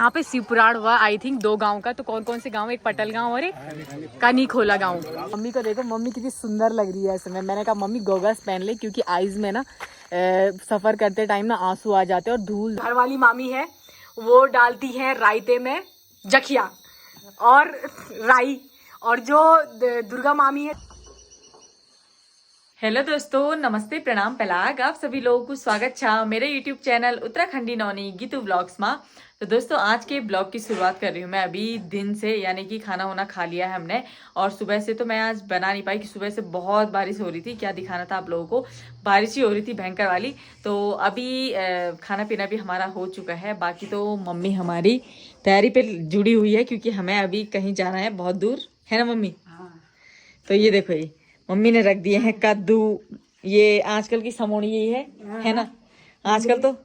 यहाँ पे शिव पुराण हुआ आई थिंक 2 गांव का। तो कौन कौन से गांव, एक पटल गांव और एक कनीखोला गांव। मम्मी को देखो, मम्मी कितनी सुंदर लग रही है इस समय। मैंने कहा मम्मी गोगल्स पहन ले क्योंकि आईज में ना सफर करते टाइम ना आंसू आ जाते हैं और धूल। घर वाली मामी है वो डालती है रायते में जखिया और राई, और जो दुर्गा मामी है। हेलो दोस्तों, नमस्ते, प्रणाम, पलाग। आप सभी लोगों को स्वागत छा मेरे यूट्यूब चैनल उत्तराखंडी नौनी गीतू व्लॉग्स में। तो दोस्तों आज के ब्लॉग की शुरुआत कर रही हूँ मैं अभी दिन से, यानी कि खाना वाना खा लिया है हमने। और सुबह से तो मैं आज बना नहीं पाई कि सुबह से बहुत बारिश हो रही थी। क्या दिखाना था आप लोगों को, बारिश ही हो रही थी भयंकर वाली। तो अभी खाना पीना भी हमारा हो चुका है। बाकी तो मम्मी हमारी तैयारी पे जुड़ी हुई है क्योंकि हमें अभी कहीं जाना है बहुत दूर, है ना मम्मी? तो ये देखो, ये मम्मी ने रख दिए हैं कद्दू। ये आजकल की समोनी यही है ना आजकल। तो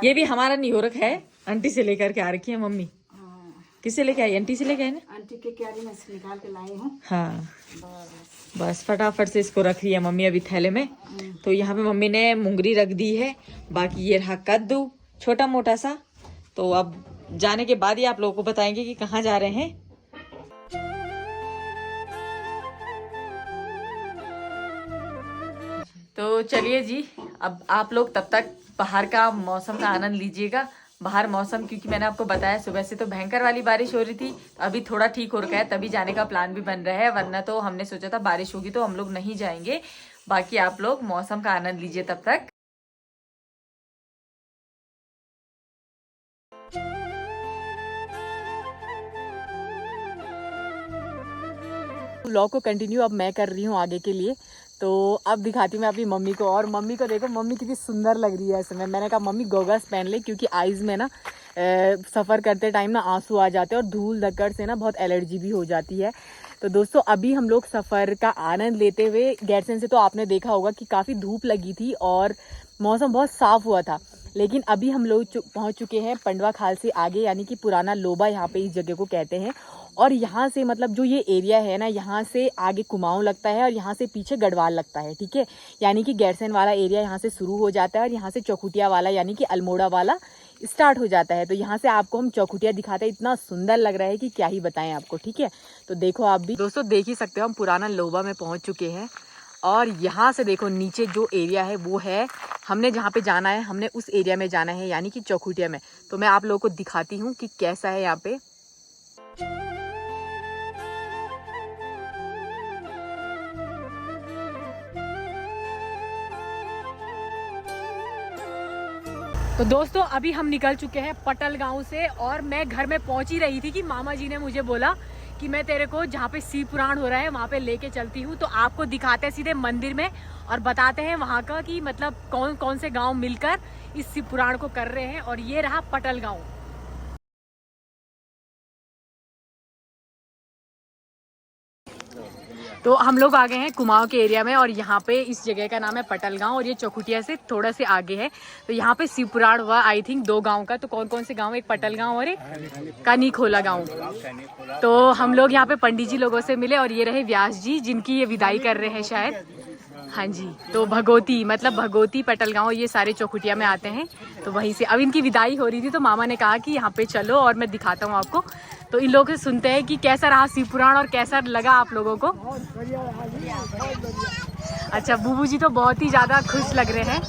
ये भी हमारा नहीं हो रखा है, आंटी से लेकर के आ रखी है मम्मी। किससे लेके आई? आंटी से लेके आई ना, आंटी के क्यारी में से निकाल के लाई हूँ। हाँ बस फटाफट से इसको रख रही है मम्मी अभी थैले में। तो यहाँ पे मम्मी ने मुंगरी रख दी है। बाकी ये रहा कद्दू छोटा मोटा सा। तो अब जाने के बाद ही आप लोगों को बताएंगे कि कहाँ जा रहे हैं। तो चलिए जी, अब आप लोग तब तक बाहर का मौसम का आनंद लीजिएगा। बाहर मौसम, क्योंकि मैंने आपको बताया सुबह से तो भयंकर वाली बारिश हो रही थी। अभी थोड़ा ठीक हो रखा है, तभी जाने का प्लान भी बन रहा है, वरना तो हमने सोचा था बारिश होगी तो हम लोग नहीं जाएंगे। बाकी आप लोग मौसम का आनंद लीजिए तब तक। व्लॉग को कंटिन्यू अब मैं कर रही हूँ आगे के लिए। तो अब दिखाती हूँ मैं अपनी मम्मी को, और मम्मी को देखो, मम्मी कितनी सुंदर लग रही है इस समय। मैंने कहा मम्मी गोगल्स पहन ले क्योंकि आईज में ना सफ़र करते टाइम ना आंसू आ जाते हैं और धूल धक्कड़ से ना बहुत एलर्जी भी हो जाती है। तो दोस्तों अभी हम लोग सफ़र का आनंद लेते हुए गैरसैंण से, तो आपने देखा होगा कि काफ़ी धूप लगी थी और मौसम बहुत साफ़ हुआ था। लेकिन अभी हम लोग पहुँच चुके हैं पंडवा खाल से आगे, यानी कि पुराना लोबा यहाँ पे इस जगह को कहते हैं। और यहाँ से मतलब जो ये एरिया है ना, यहाँ से आगे कुमाऊं लगता है और यहाँ से पीछे गढ़वाल लगता है, ठीक है। यानी कि गैरसैंण वाला एरिया यहाँ से शुरू हो जाता है और यहाँ से चौखुटिया वाला यानी कि अल्मोड़ा वाला स्टार्ट हो जाता है। तो यहाँ से आपको हम चौखुटिया दिखाते हैं, इतना सुंदर लग रहा है कि क्या ही बताएं आपको, ठीक है। तो देखो आप भी दोस्तों देख ही सकते हो, हम पुराना लोबा में पहुँच चुके हैं। और यहाँ से देखो नीचे जो एरिया है वो है, हमने जहाँ पे जाना है हमने उस एरिया में जाना है, यानी कि चौखुटिया में। तो मैं आप लोगों को दिखाती हूँ कि कैसा है यहाँ पे। तो दोस्तों अभी हम निकल चुके हैं पटल गांव से, और मैं घर में पहुंच ही रही थी कि मामा जी ने मुझे बोला कि मैं तेरे को जहाँ पे शिव पुराण हो रहा है वहाँ पे लेके चलती हूँ। तो आपको दिखाते हैं सीधे मंदिर में और बताते हैं वहाँ का कि मतलब कौन कौन से गांव मिलकर इस शिव पुराण को कर रहे हैं। और ये रहा पटल गाँव। तो हम लोग आ गए हैं कुमाऊं के एरिया में, और यहाँ पे इस जगह का नाम है पटल गांव, और ये चौखुटिया से थोड़ा से आगे है। तो यहाँ पे शिव पुराण हुआ आई थिंक 2 गांव का। तो कौन कौन से गांव, एक पटल गांव और एक कनीखोला गांव। तो हम लोग यहाँ पे पंडित जी लोगों से मिले, और ये रहे व्यास जी जिनकी ये विदाई कर रहे हैं शायद। हाँ जी, तो भगोती मतलब भगोती पटल गाँव ये सारे चौखुटिया में आते हैं। तो वहीं से अब इनकी विदाई हो रही थी, तो मामा ने कहा कि यहाँ पे चलो और मैं दिखाता हूँ आपको। तो इन लोगों से सुनते हैं कि कैसा रहा शिव पुराण और कैसा लगा आप लोगों को। अच्छा, बूबू जी तो बहुत ही ज़्यादा खुश लग रहे हैं।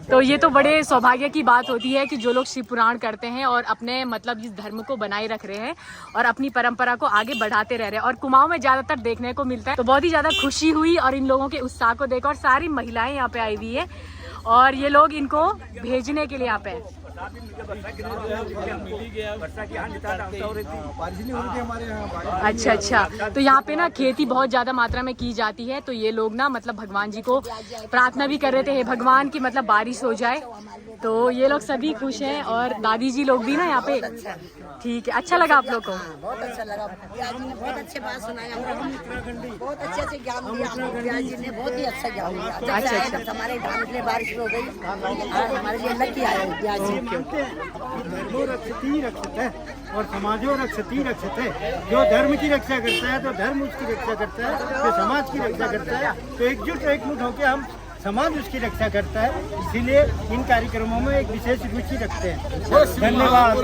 तो ये तो बड़े सौभाग्य की बात होती है कि जो लोग शिव पुराण करते हैं और अपने मतलब इस धर्म को बनाए रख रहे हैं और अपनी परंपरा को आगे बढ़ाते रह रहे हैं। और कुमाऊं में ज्यादातर देखने को मिलता है। तो बहुत ही ज्यादा खुशी हुई और इन लोगों के उत्साह को देखा, और सारी महिलाएं यहाँ पे आई हुई है और ये लोग इनको भेजने के लिए यहाँ पे हैं। अच्छा अच्छा, तो यहाँ पे ना खेती बहुत ज्यादा मात्रा में की जाती है। तो ये लोग ना मतलब भगवान जी को प्रार्थना भी कर रहे थे, हे भगवान की मतलब बारिश हो जाए। तो ये लोग सभी खुश हैं, और दादी जी लोग भी ना यहाँ पे। ठीक है, अच्छा लगा आप लोग को? बहुत अच्छा लगा, बहुत अच्छे बात सुनाए, बहुत अच्छे से ज्ञान दिया हमको जी ने, बहुत ही अच्छा ज्ञान दिया। अच्छा, हमारे धाम में बारिश हो गई और हमारे लिए लकी आए जी। और समाजो रक्षति रक्षते। जो धर्म की रक्षा करता है तो धर्म उसकी रक्षा करता है, जो समाज की रक्षा करता है तो एकजुट होकर हम समाज उसकी रक्षा करता है। इसीलिए इन कार्यक्रमों में एक विशेष रुचि रखते हैं। धन्यवाद।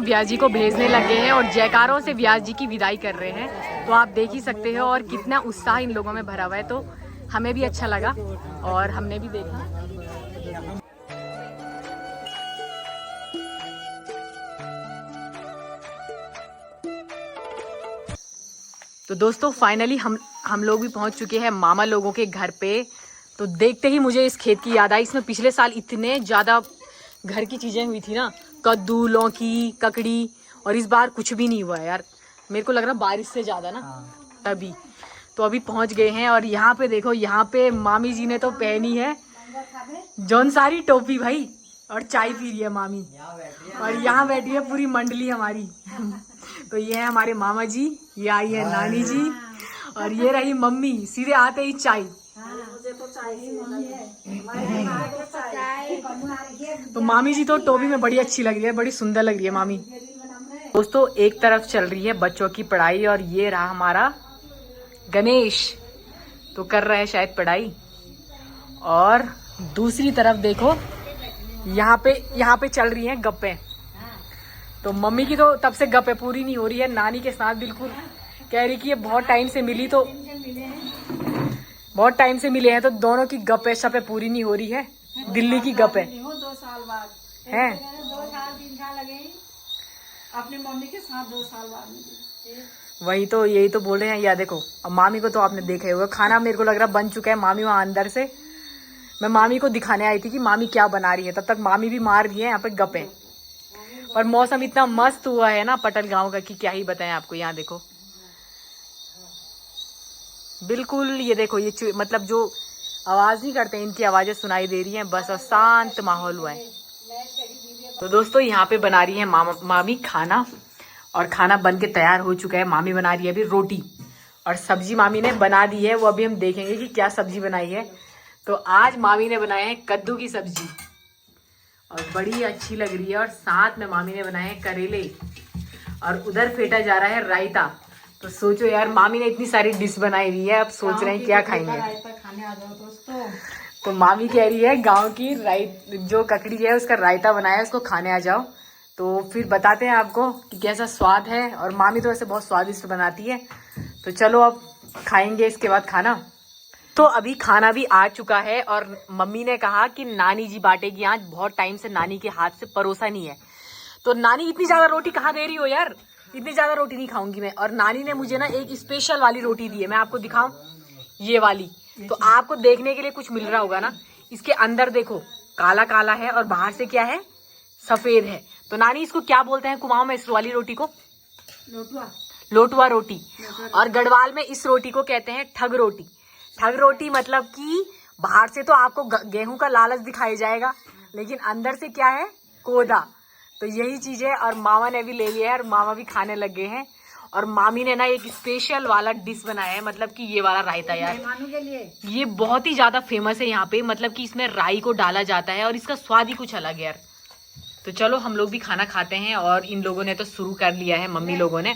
व्यास जी को भेजने लगे हैं और जयकारों से व्यास जी की विदाई कर रहे हैं। तो आप देख ही सकते हो और कितना उत्साह इन लोगों में भरा हुआ है। तो हमें भी अच्छा लगा और हमने भी देखा। तो दोस्तों फाइनली हम लोग भी पहुंच चुके हैं मामा लोगों के घर पे। तो देखते ही मुझे इस खेत की याद आई। इसमें पिछले साल इतने ज़्यादा घर की चीज़ें हुई थी ना, कद्दू, लौकी, ककड़ी, और इस बार कुछ भी नहीं हुआ है यार। मेरे को लग रहा बारिश से ज़्यादा ना तभी। तो अभी पहुंच गए हैं और यहाँ पे देखो, यहाँ पे मामी जी ने तो पहनी है जौनसारी टोपी भाई, और चाय पी रही है मामी। और यहाँ बैठी है पूरी मंडली हमारी। तो ये है हमारे मामा जी, ये आई है नानी जी, और ये रही मम्मी। सीधे आते ही चाय। तो मामी जी तो टोपी में बड़ी अच्छी लग रही है, बड़ी सुंदर लग रही है मामी। दोस्तों एक तरफ चल रही है बच्चों की पढ़ाई और ये रहा हमारा गणेश, तो कर रहे हैं शायद पढ़ाई। और दूसरी तरफ देखो, यहाँ पे चल रही हैं गप्पे। तो मम्मी की तो तब से गप्पे पूरी नहीं हो रही है नानी के साथ। बिल्कुल कह रही कि ये बहुत टाइम से मिले हैं तो दोनों की गप्पे शप्पे पूरी नहीं हो रही है। दिल्ली की गप्पे 2 साल बाद हैं, 2 साल 3 साल लगे अपनी मम्मी के साथ 2 साल बाद मिली। वही तो, यही तो बोल रहे हैं। या देखो अब मामी को तो आपने देखा ही होगा, खाना मेरे को लग रहा बन चुका है। मामी वहाँ अंदर से, मैं मामी को दिखाने आई थी कि मामी क्या बना रही है, तब तक मामी भी मार रही है यहाँ पे गप्पे। और मौसम इतना मस्त हुआ है ना पटल गांव का कि क्या ही बताएं आपको। यहाँ देखो बिल्कुल, ये देखो ये मतलब जो आवाज नहीं करते इनकी आवाजें सुनाई दे रही हैं बस, और शांत माहौल हुआ है। तो दोस्तों यहाँ पे बना रही है मामी खाना, और खाना बन के तैयार हो चुका है। मामी बना रही है अभी रोटी, और सब्जी मामी ने बना दी है। वो अभी हम देखेंगे कि क्या सब्जी बनाई है। तो आज मामी ने बनाया है कद्दू की सब्जी, और बड़ी अच्छी लग रही है। और साथ में मामी ने बनाए हैं करेले, और उधर फेंटा जा रहा है रायता। तो सोचो यार, मामी ने इतनी सारी डिश बनाई हुई है, अब सोच रहे हैं क्या खाएंगे। खाने आ जाओ दोस्तों। तो मामी कह रही है गांव की जो ककड़ी है उसका रायता बनाया है, उसको खाने आ जाओ। तो फिर बताते हैं आपको कि कैसा स्वाद है। और मामी तो ऐसे बहुत स्वादिष्ट बनाती है। तो चलो अब खाएंगे इसके बाद खाना। तो अभी खाना भी आ चुका है, और मम्मी ने कहा कि नानी जी बांटेगी आज। बहुत टाइम से नानी के हाथ से परोसा नहीं है। तो नानी इतनी ज्यादा रोटी कहाँ दे रही हो यार, इतनी ज्यादा रोटी नहीं खाऊंगी मैं। और नानी ने मुझे ना एक स्पेशल वाली रोटी दी है, मैं आपको दिखाऊं, ये वाली। तो आपको देखने के लिए कुछ मिल रहा होगा ना, इसके अंदर देखो काला काला है और बाहर से क्या है, सफेद है। तो नानी इसको क्या बोलते हैं कुमाऊं में इस वाली रोटी को? लोटुआ रोटी। और गढ़वाल में इस रोटी को कहते हैं ठग रोटी। ठग रोटी मतलब कि बाहर से तो आपको गेहूं का लालच दिखाई जाएगा, लेकिन अंदर से क्या है, कोदा। तो यही चीज है। और मामा ने भी ले लिया है और मामा भी खाने लग गए हैं। और मामी ने ना एक स्पेशल वाला डिश बनाया है, मतलब कि ये वाला रायता यार, के लिए ये बहुत ही ज्यादा फेमस है यहाँ पे। मतलब कि इसमें राई को डाला जाता है और इसका स्वाद ही कुछ अलग है यार। तो चलो हम लोग भी खाना खाते हैं। और इन लोगों ने तो शुरू कर लिया है, मम्मी लोगों ने,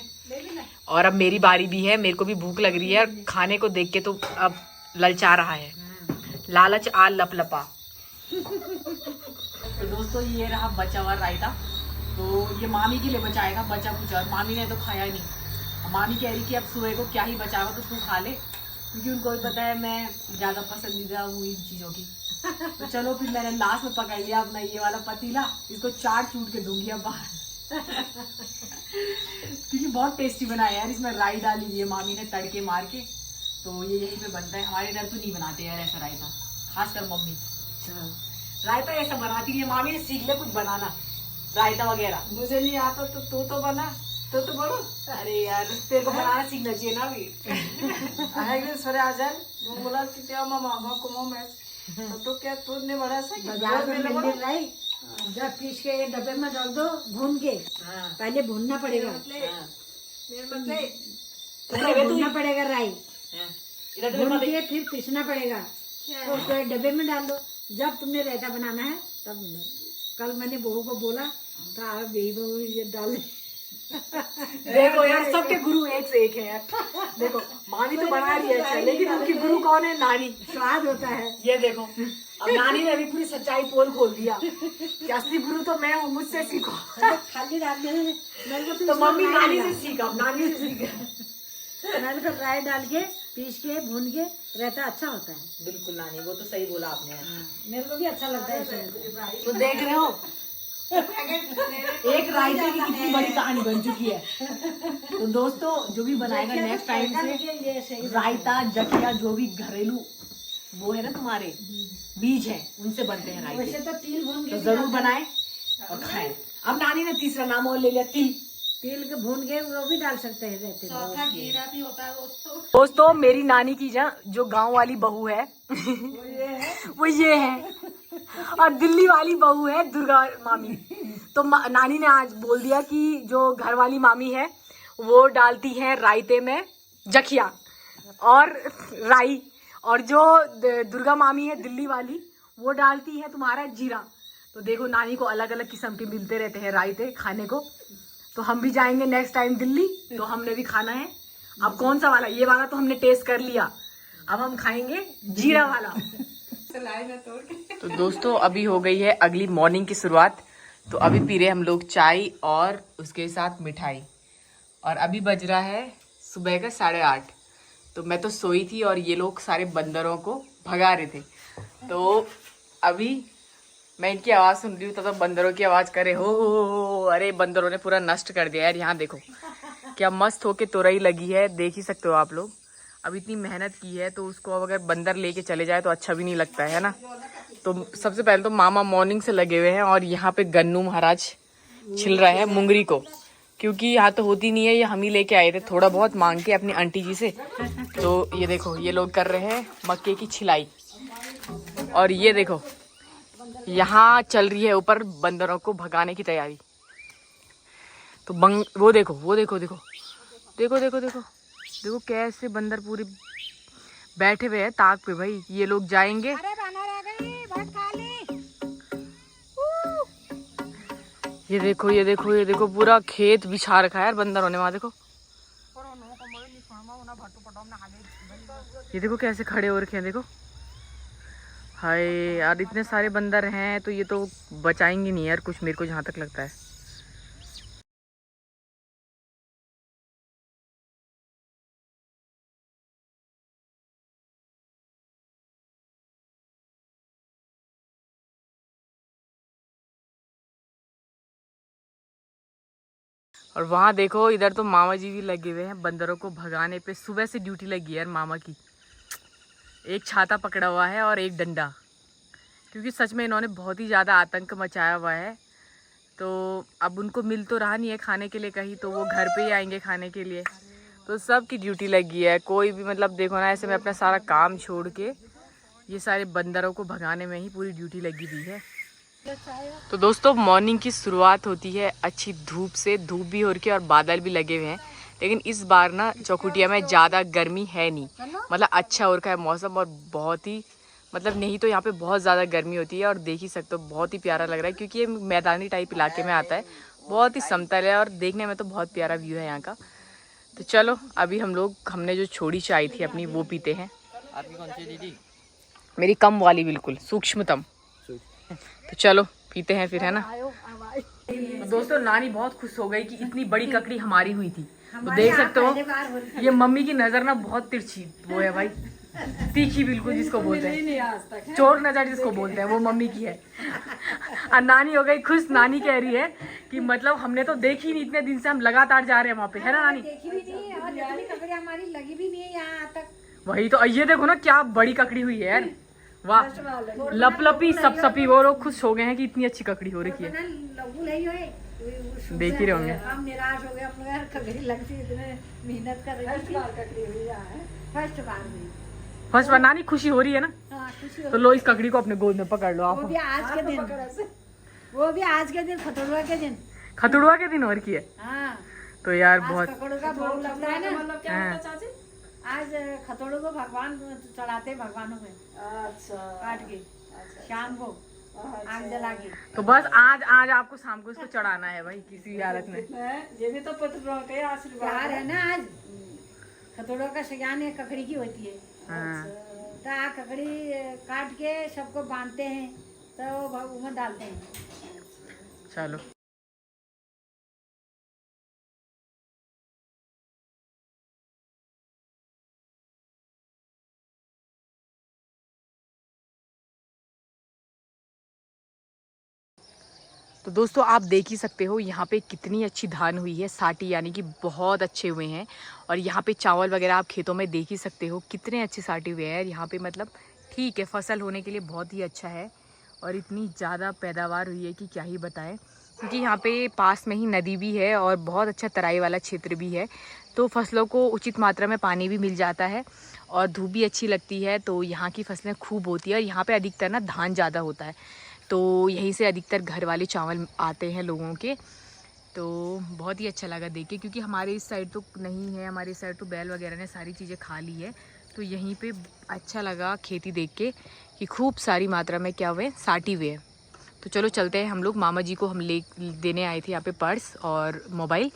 और अब मेरी बारी भी है। मेरे को भी भूख लग रही है, और खाने को देख के तो अब ललचा रहा है, लालच आ लपलपा। तो दोस्तों ये रहा बचा हुआ रायता। तो ये मामी के लिए बचाएगा, बचा कुछ, और मामी ने तो खाया नहीं। मामी कह रही कि अब सुबह को क्या ही बचाएगा तो तू खा ले, क्योंकि उनको भी पता है मैं ज्यादा पसंदीदा हूँ इन चीजों की। तो चलो फिर मैंने लास्ट में पकड़ लिया अपना ये वाला पतीला, इसको चाट चूट के दूंगी अब बाहर। क्योंकि बहुत टेस्टी बनाया यार, इसमें राई डाली हुई है मामी ने तड़के मार के। तो ये यहीं पे बनता है, हमारे इधर तो नहीं बनाते यार ऐसा रायता, खासकर मम्मी। रायता ऐसा बनाती है मामी ने, सीख ले कुछ बनाना रायता वगैरह। मुझे नहीं आता तो तू तो बना, तो बोलो। अरे यार तेरे को बनाना सीखना चाहिए ना अभी। आएगी सरे आ जाए, बोला कि क्या मामा को मैं तो क्या तू ने बड़ा सा बाजार में मिल रही जब पीस के डब्बे में डाल दो, भून के, पहले भूनना पड़ेगा, पहले भूनना पड़ेगा राई, भून के फिर पीसना पड़ेगा, तो उसको डब्बे में डाल दो। जब तुमने रायता बनाना है तब बनाओ। कल मैंने बहू को बोला था, बेही बहू ये डाल। देखो यार, सबके गुरु एक से एक है यार। देखो मामी तो बना रही है अच्छा, लेकिन उनकी गुरु कौन है? नानी। स्वाद होता है। ये देखो, अब नानी ने अभी पूरी सच्चाई पोल खोल दिया कि असली गुरु तो मैं हूँ, मुझसे सीखो। खाली डालने मेरे को तो मम्मी नानी से सीखा, नानी से सीखा। मैंने तो राई डाल के पीस के भून के रहता अच्छा होता है। बिल्कुल नानी, वो तो सही बोला आपने। मेरे को भी अच्छा लगता है। तो देख रहे हो एक रायते की कितनी बड़ी कहानी बन चुकी है। तो दोस्तों, जो भी बनाएगा नेक्स्ट टाइम से रायता, जखिया, जो भी घरेलू वो है ना तुम्हारे बीज है, उनसे बनते हैं रायते। वैसे तो तिल भून के तो जरूर बनाए और खाएं। अब नानी ने तीसरा नाम और ले लिया, तिल। तिल के भून के वो भी डाल सकते हैं रहते। चौथा जीरा भी होता है दोस्तों, मेरी नानी की जो गांव वाली बहू है वो ये है, और दिल्ली वाली बहू है दुर्गा मामी। तो नानी ने आज बोल दिया कि जो घर वाली मामी है वो डालती है रायते में जखिया और राई, और जो दुर्गा मामी है दिल्ली वाली वो डालती है तुम्हारा जीरा। तो देखो, नानी को अलग अलग किस्म के मिलते रहते हैं रायते खाने को। तो हम भी जाएंगे नेक्स्ट टाइम दिल्ली, तो हमने भी खाना है। अब कौन सा वाला? ये वाला तो हमने टेस्ट कर लिया, अब हम खाएंगे जीरा वाला। तो दोस्तों, अभी हो गई है अगली मॉर्निंग की शुरुआत। तो अभी पी रहे हम लोग चाय और उसके साथ मिठाई, और अभी बज रहा है सुबह का 8:30। तो मैं तो सोई थी और ये लोग सारे बंदरों को भगा रहे थे। तो अभी मैं इनकी आवाज़ सुन रही हूँ, तो बंदरों की आवाज़ करे हो। अरे बंदरों ने पूरा नष्ट कर दिया यार। यहाँ देखो क्या मस्त होके तोरई लगी है, देख ही सकते हो आप लोग। अब इतनी मेहनत की है तो उसको अब अगर बंदर लेके चले जाए तो अच्छा भी नहीं लगता है ना। तो सबसे पहले तो मामा मॉर्निंग से लगे हुए हैं, और यहाँ पे गन्नू महाराज छिल रहा है मुंगरी को, क्योंकि यहाँ तो होती नहीं है, ये हम ही लेके आए थे थोड़ा बहुत मांग के अपनी आंटी जी से। तो ये देखो, ये लोग कर रहे हैं मक्के की छिलाई, और ये देखो यहाँ चल रही है ऊपर बंदरों को भगाने की तैयारी। तो वो देखो देखो देखो देखो देखो देखो देखो कैसे बंदर पूरे बैठे हुए हैं ताक पे। भाई ये लोग जाएंगे। ये देखो ये देखो ये देखो, पूरा खेत बिछा रखा है यार बंदरों ने। वहाँ देखो, ये देखो कैसे खड़े हो रखे हैं, देखो। हाय यार, इतने सारे बंदर हैं तो ये तो बचाएंगे नहीं यार कुछ, मेरे को जहाँ तक लगता है। और वहाँ देखो, इधर तो मामा जी भी लगे हुए हैं बंदरों को भगाने पे। सुबह से ड्यूटी लगी है यार मामा की। एक छाता पकड़ा हुआ है और एक डंडा, क्योंकि सच में इन्होंने बहुत ही ज़्यादा आतंक मचाया हुआ है। तो अब उनको मिल तो रहा नहीं है खाने के लिए कहीं, तो वो घर पे ही आएंगे खाने के लिए। तो सब की ड्यूटी लगी है, कोई भी मतलब देखो ना, ऐसे में अपना सारा काम छोड़ के ये सारे बंदरों को भगाने में ही पूरी ड्यूटी लगी हुई है। तो दोस्तों, मॉर्निंग की शुरुआत होती है अच्छी धूप से। धूप भी हो रही है और बादल भी लगे हुए हैं, लेकिन इस बार ना चौखुटिया में ज़्यादा गर्मी है नहीं, मतलब अच्छा हो रखा है मौसम। और बहुत ही मतलब नहीं तो यहाँ पे बहुत ज़्यादा गर्मी होती है, और देख ही सकते हो बहुत ही प्यारा लग रहा है, क्योंकि ये मैदानी टाइप इलाके में आता है। बहुत ही समतल है और देखने में तो बहुत प्यारा व्यू है यहाँ का। तो चलो अभी हमने जो छोड़ी चाय थी अपनी वो पीते हैं। आपकी कौन सी दीदी? मेरी कम वाली, बिल्कुल सूक्ष्मतम। तो चलो पीते हैं फिर, है ना। तो दोस्तों, नानी बहुत खुश हो गई कि इतनी बड़ी ककड़ी हमारी हुई थी। तो देख सकते हो ये मम्मी की नजर ना बहुत तिरछी वो है भाई, तीखी बिल्कुल, जिसको बोलते हैं चोर नजर जिसको बोलते हैं, वो मम्मी की है। और नानी हो गई खुश। नानी कह रही है कि मतलब हमने तो देखी नहीं, इतने दिन से हम लगातार जा रहे हैं वहाँ पे, है ना नानी। देखी भी नहीं है और जितनी ककड़ी हमारी लगी भी नहीं है यहाँ तक। वही तो, ये देखो ना क्या बड़ी ककड़ी हुई है यार, वाह। लपलपी सपसपी, वो लोग खुश हो गए हैं कि इतनी अच्छी ककड़ी हो रही है। देख ही रहे होंगे। हम निराश हो गए, हम यार ककड़ी लगती इतने मेहनत कर रही थी। फर्स्ट बार नानी खुशी हो रही है ना। हाँ, खुशी तो लो इस ककड़ी को अपने गोद में पकड़ लो आप। वो भी आज के दिन, वो भी आज के दिन, खतुड़वा के दिन। खतुड़वा के दिन और की है। हाँ, तो यार आज बहुत खतुड़ का भोग लगता है ना। मतलब क्या होता है चाची? आज खतोड़ों को भगवान चढ़ाते हैं, भगवानों में अच्छा काट के शाम को आग जला के। तो बस आज आपको शाम को इसको चढ़ाना है भाई किसी भी हालत में। ये भी तो पुत्र के आशीर्वाद प्यार है ना। आज खतोड़ों का सजान एक ककड़ी की होती है। हाँ। तो आ ककड़ी काट के सबको बांधते हैं, तो भगवान में डालते हैं। चलो तो दोस्तों आप देख ही सकते हो यहाँ पे कितनी अच्छी धान हुई है, साटी यानी कि बहुत अच्छे हुए हैं। और यहाँ पे चावल वगैरह आप खेतों में देख ही सकते हो कितने अच्छे साटी हुए हैं। यहाँ पे मतलब ठीक है, फसल होने के लिए बहुत ही अच्छा है और इतनी ज़्यादा पैदावार हुई है कि क्या ही बताएं। क्योंकि यहाँ पे पास में ही नदी भी है और बहुत अच्छा तराई वाला क्षेत्र भी है, तो फसलों को उचित मात्रा में पानी भी मिल जाता है और धूप भी अच्छी लगती है, तो यहाँ की फसलें खूब होती है। और यहाँ पे अधिकतर ना धान ज़्यादा होता है, तो यहीं से अधिकतर घर वाले चावल आते हैं लोगों के। तो बहुत ही अच्छा लगा देख के, क्योंकि हमारे इस साइड तो नहीं है, हमारे इस साइड तो बैल वगैरह ने सारी चीज़ें खा ली है। तो यहीं पे अच्छा लगा खेती देख के कि खूब सारी मात्रा में क्या हुए, साटी हुए हैं। तो चलो चलते हैं हम लोग, मामा जी को हम ले देने आए थे यहाँ पे पर्स और मोबाइल,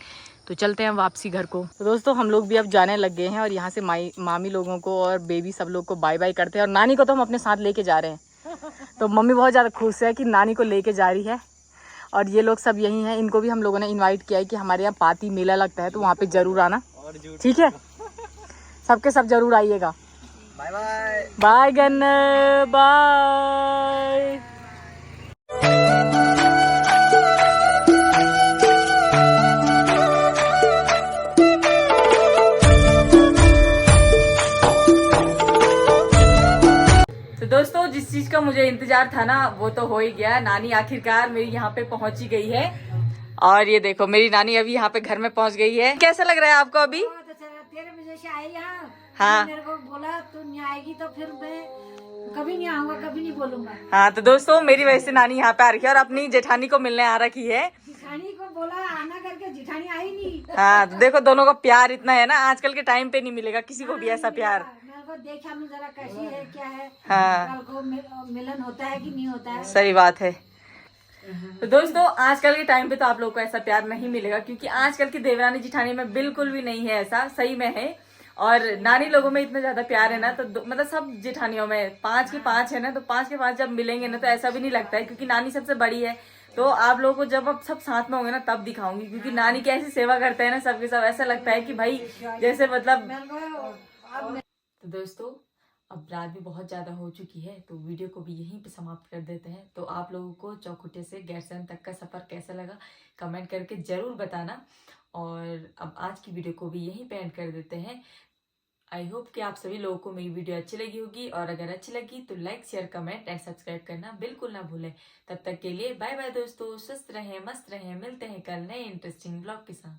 तो चलते हैं वापसी घर को। तो दोस्तों हम लोग भी अब जाने लग गए हैं और यहाँ से मामी लोगों को और बेबी सब लोग को बाय बाय करते हैं। और नानी को तो हम अपने साथ लेके जा रहे हैं, तो मम्मी बहुत ज़्यादा खुश है कि नानी को लेके जा रही है। और ये लोग सब यही हैं, इनको भी हम लोगों ने इनवाइट किया है कि हमारे यहाँ पाती मेला लगता है, तो वहाँ पे ज़रूर आना, ठीक है? सबके सब जरूर आइएगा। बाय बाय बाय गन बाय। तो दोस्तों जिस चीज का मुझे इंतजार था ना वो तो हो ही गया। नानी आखिरकार मेरी यहाँ पे पहुंची गई है और ये देखो मेरी नानी अभी यहाँ पे घर में पहुंच गई है। कैसा लग रहा है आपको अभी? बहुत अच्छा लगा, तेरे वजह से आई यहाँ। हाँ। मेरे को बोला तू नहीं आएगी तो फिर मैं कभी नहीं आऊंगा, कभी नहीं बोलूंगा। हाँ तो दोस्तों मेरी वजह से नानी यहाँ पे आ रखी है और अपनी जेठानी को मिलने आ रखी है। जिठानी को बोला आना करके, जिठानी आई नहीं। हाँ तो देखो दोनों का प्यार इतना है ना, आजकल के टाइम पे नहीं मिलेगा किसी को भी ऐसा प्यार। मेरे को देखा मैं जरा कैसी है क्या है, हाँ कल को मिलन होता है कि नहीं होता है। सही बात है। तो दोस्तों आजकल के टाइम पे तो आप लोगों को ऐसा प्यार नहीं मिलेगा, क्योंकि आजकल की देवरानी जिठानी में बिल्कुल भी नहीं है ऐसा, सही में है। और नानी लोगों में इतना ज्यादा प्यार है ना, तो मतलब सब जेठानियों में 5 की 5 है ना, तो 5 के 5 जब मिलेंगे ना तो ऐसा भी नहीं लगता है, क्योंकि नानी सबसे बड़ी है। तो आप लोगों को जब अब सब साथ में होंगे ना तब दिखाऊंगी, क्योंकि नानी कैसी सेवा करते हैं ना सबके सब, ऐसा लगता है कि भाई जैसे मतलब। तो दोस्तों अब रात भी बहुत ज़्यादा हो चुकी है, तो वीडियो को भी यहीं पे समाप्त कर देते हैं। तो आप लोगों को चौखुटे से गैरसैंण तक का सफ़र कैसा लगा कमेंट करके ज़रूर बताना। और अब आज की वीडियो को भी यहीं पे एंड कर देते हैं। आई होप कि आप सभी लोगों को मेरी वीडियो अच्छी लगी होगी, और अगर अच्छी लगी तो like share comment and subscribe करना बिल्कुल ना भूलें। तब तक के लिए बाय बाय दोस्तों, स्वस्थ रहें मस्त रहें, मिलते हैं कल नए इंटरेस्टिंग ब्लॉग के साथ।